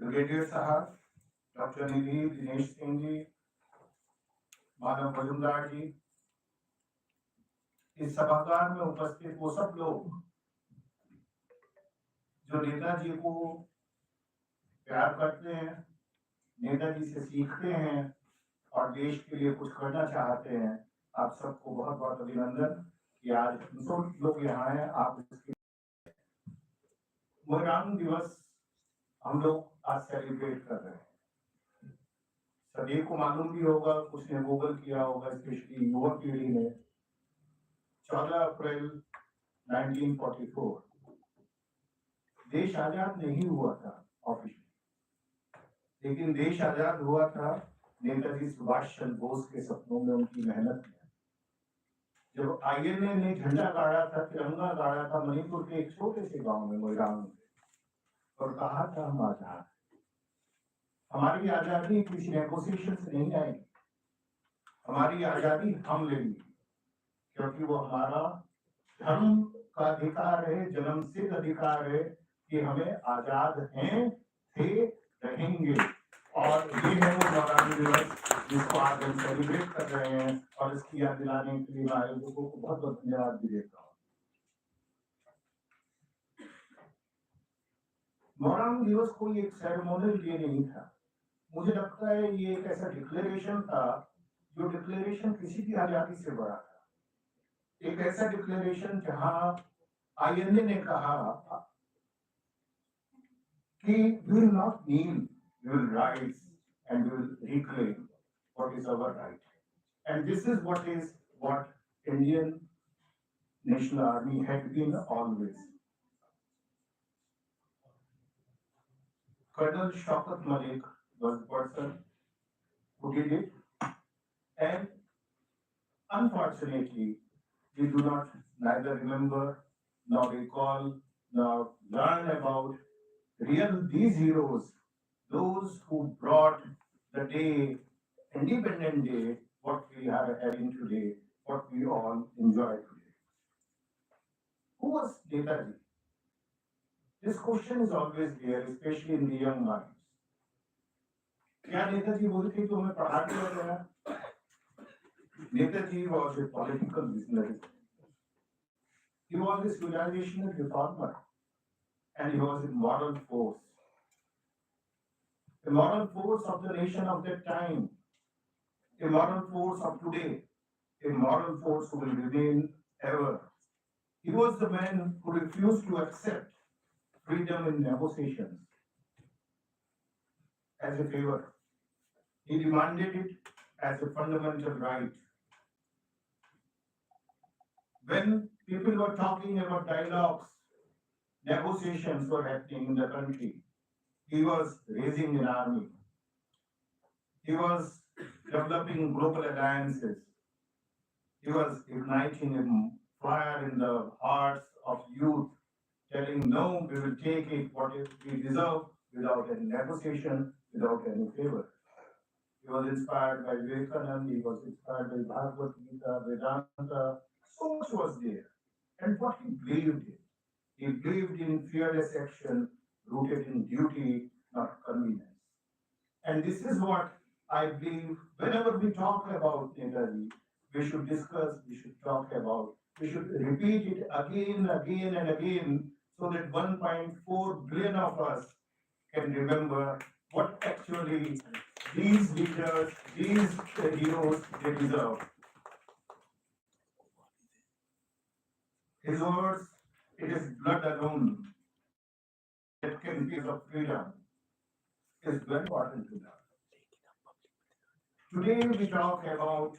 Brigadier साहब, doctor निधि दिनेश सिंह जी, मानव मजुमदार जी, इस सभागार में उपस्थित वो सब लोग जो नेताजी को प्यार करते हैं, नेताजी से सीखते हैं और देश के लिए कुछ करना चाहते हैं, आप सबको बहुत बहुत अभिनंदन कि आज सब लोग यहाँ हैं। आप इसके मोहर्रम दिवस हम लोग आज सेलिब्रेट कर रहे हैं। सभी को मालूम भी होगा, कुछ ने गूगल किया होगा, स्पेशली युवा पीढ़ी ने। 14 अप्रैल 1944 देश आजाद नहीं हुआ था ऑफिशियली, लेकिन देश आजाद हुआ था नेताजी सुभाष चंद्र बोस के सपनों में, उनकी मेहनत में। जब आईएनए ने झंडा गाड़ा था, तिरंगा गाड़ा था मणिपुर के एक छोटे से गांव में, मोइरांग में, और कहा था हम आजाद। हमारी आजादी किसी नेगोशिएशन से नहीं आएगी, हमारी आजादी हम लेंगे, क्योंकि वो हमारा धर्म का अधिकार है, जन्मसिद्ध अधिकार है कि हमें आजाद हैं, थे, रहेंगे। और ये है वो मोहर्रम दिवस जिसको आज हम सेलिब्रेट कर रहे हैं, और इसकी याद दिलाने के लिए आयोजकों को बहुत बहुत धन्यवाद भी देता हूँ। मोहर्रम दिवस कोई एक सेरेमोनियल डे नहीं था। मुझे लगता है ये एक ऐसा डिक्लेरेशन था जो डिक्लेरेशन किसी की आजादी से बड़ा था। एक ऐसा डिक्लेरेशन जहां आईएनए ने कहा कि we will not kneel, we will rise and we will reclaim what is our right. And this is what Indian National Army had been always. Colonel Shaukat Malik was the person who did it, and unfortunately, we do not neither remember nor recall nor learn about these heroes, those who brought the day, Independent Day, what we are having today, what we all enjoy today. Who was Netaji? This question is always there, especially in the young minds. क्या नेताजी वही थे जो हमें पढ़ा दिया गया? Netaji was a political visionary. He was a civilizational reformer, and he was a moral force. A moral force of the nation of that time, a moral force of today, a moral force who will remain ever. He was the man who refused to accept freedom in negotiations as a favor. He demanded it as a fundamental right. When people were talking about dialogues, negotiations were happening in the country, he was raising an army. He was developing global alliances. He was igniting a fire in the hearts of youth, telling, no, we will take it what we deserve without any negotiation, without any favor. He was inspired by Vivekananda, he was inspired by Bhagavad Gita, Vedanta. So much was there. And what he believed in. He believed in fearless action rooted in duty, not convenience. And this is what I believe whenever we talk about Netaji, we should discuss, we should talk about, we should repeat it again, again, and again, so that 1.4 billion of us can remember what actually these leaders, these heroes, they deserve. His words, it is blood alone that can give of freedom, is very important to them. Today we talk about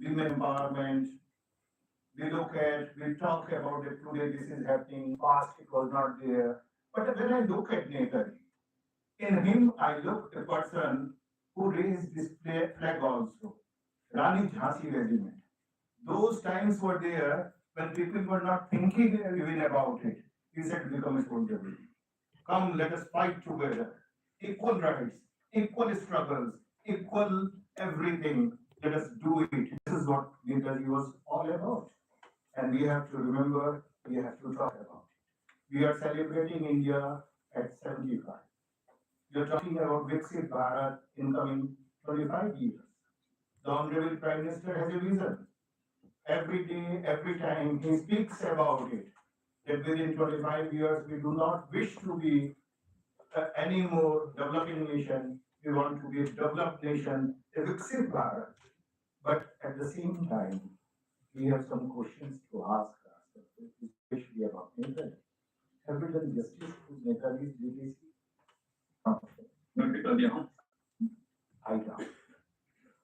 women empowerment. We talk about that today this is happening, past it was not there. But when I look at Netaji, in him I look a person who raised this flag also, Rani Jhansi Regiment. Those times were there when people were not thinking even about it. He said, become a soldier. Come, let us fight together. Equal rights, equal struggles, equal everything. Let us do it. This is what Netaji was all about. And we have to remember, we have to talk about it. We are celebrating India at 75. You're talking about Viksit Bharat in coming 25 years. The Honorable Prime Minister has a vision. Every day, every time he speaks about it, that within 25 years we do not wish to be any more developing nation. We want to be a developed nation, a Viksit Bharat. But at the same time, we have some questions to ask ourselves, especially about Netaji. Have we done justice to Netaji's legacy? No. I doubt.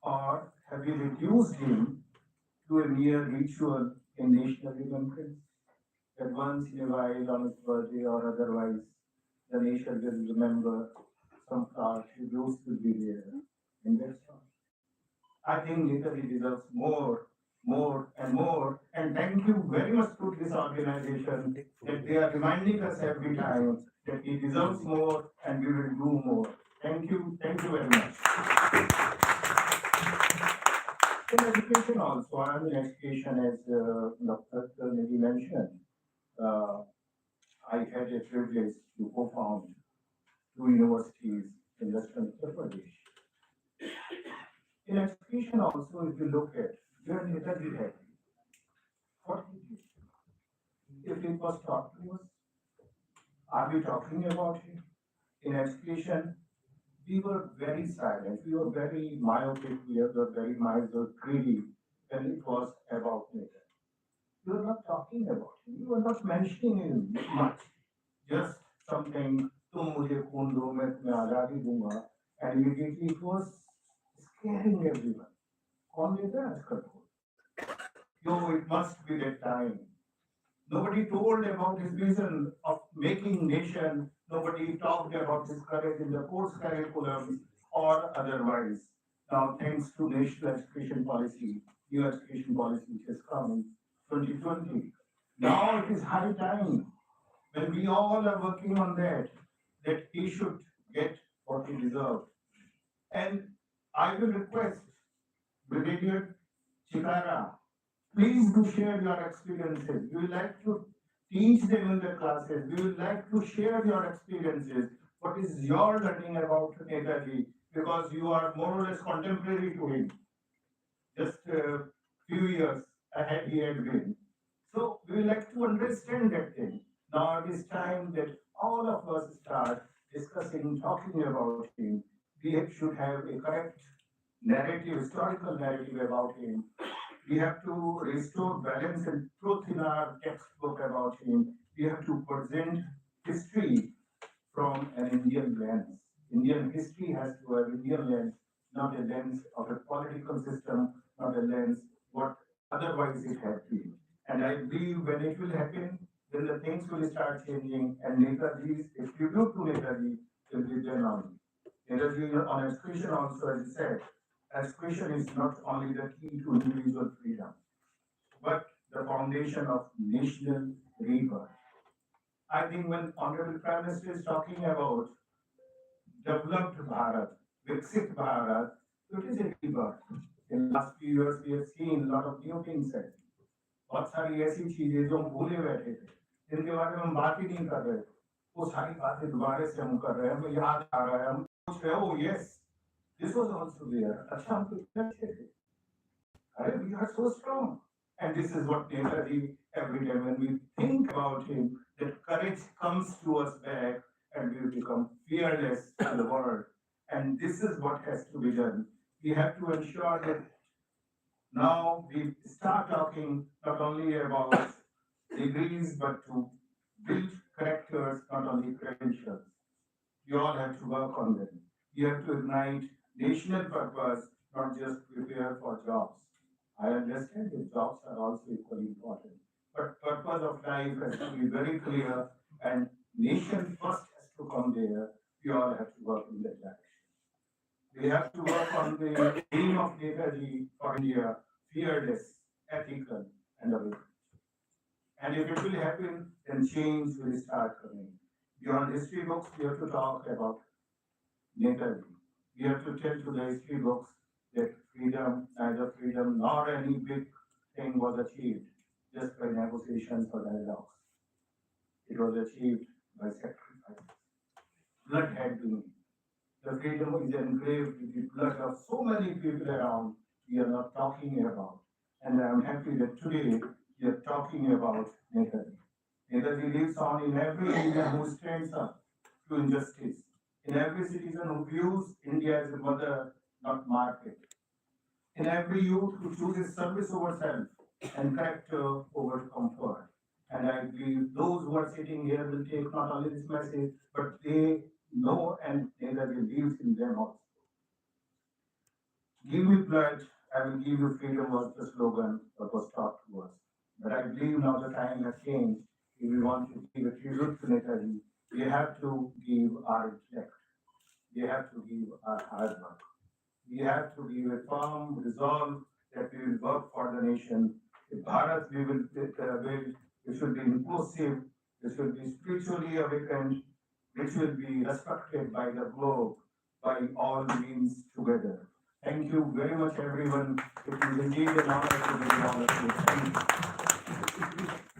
Or have we reduced him to a mere ritual in national remembrance? That once in a while on his birthday or otherwise, the nation will remember some car tributes will be there. And that's all. I think Netaji deserves more, more, and more. And thank you very much to this organization that they are reminding us every time that he deserves more and we will do more. Thank you very much. In education also, I am in education as Dr. Negi mentioned. Uh, I had a privilege to co-found two universities in Western Uttar Pradesh. In education also, if you look at where Netaji had, what he did, if it was taught to us, are we talking about it? In education, we were very silent, we were very myopic, we were very mild, greedy when it was about Netaji. You were not talking about him, you were not mentioning him much. Just something, तुम मुझे खून दो मैं तुम्हें आजादी दूंगा, and immediately it was scaring everyone. कौन लेता है आजकल खून? No, it must be that time. Nobody told about his vision of making nation. Nobody talked about his courage in the course curriculum or otherwise. Now, thanks to national education policy, new education policy which has come in 2020. Now it is high time when we all are working on that he should get what he deserves. And I will request Brigadier Chikara, please do share your experiences. We would like to teach them in the classes. We would like to share your experiences. What is your learning about Netaji? Because you are more or less contemporary to him. Just a few years ahead he had been. So we would like to understand that thing. Now it is time that all of us start discussing, talking about him. We should have a correct narrative, historical narrative about him. We have to restore balance and truth in our textbook about him. We have to present history from an Indian lens. Indian history has to have Indian lens, not a lens of a political system, not a lens what otherwise it had been. And I believe when it will happen, then the things will start changing and Netaji's, a tribute to Netaji will be done on. Netaji on education also, as I said, education is not only the key to individual freedom, but the foundation of national rebirth. I think when Honorable Prime Minister is talking about developed Bharat, Viksit Bharat, it is a rebirth. In the last few years, we have seen a lot of new things said. बहुत सारी ऐसी चीजें जो हम भूले बैठे थे, जिनके बारे में हम बात ही नहीं कर रहे थे, वो सारी बातें दोबारा से हम कर रहे हैं, हमें याद आ रहा है, हम सोच रहे हैं, oh yes, this was also there. अच्छा हम तो इतने अच्छे थे. अरे we are so strong. And this is what Netaji, every time when we think about him, that courage comes to us back and we become fearless in the world. And this is what has to be done. We have to ensure that now we start talking not only about degrees, but to build characters, not only credentials. We all have to work on them. We have to ignite national purpose, not just prepare for jobs. I understand that jobs are also equally important, but purpose of life has to be very clear and nation first has to come there. We all have to work in that direction. We have to work on the aim of Netaji for India, fearless, ethical, and awakened. And if it will happen, then change will start coming. Beyond history books, we have to talk about Netaji. We have to tell to the history books that freedom, neither freedom nor any big thing was achieved just by negotiations or dialogues. It was achieved by sacrifice. Blood had been The freedom is engraved with the blood of so many people around we are not talking about. And I am happy that today we are talking about Netaji. Netaji lives on in every Indian who stands up to injustice, in every citizen who views India as a mother, not market, in every youth who chooses service over self and character over comfort. And I believe those who are sitting here will take not only this message, but they know and Netaji lives in them also. Give me blood, I will give you freedom was the slogan that was taught to us. But I believe now the time has changed. If we want to give a tribute to Netaji, we have to give our intellect. We have to give our hard work. We have to give a firm resolve that we will work for the nation. If Bharat we will build, it should be inclusive, it should be spiritually awakened, it will be respected by the globe, by all means together. Thank you very much, everyone. It is indeed an honor to be with all of you. Thank you.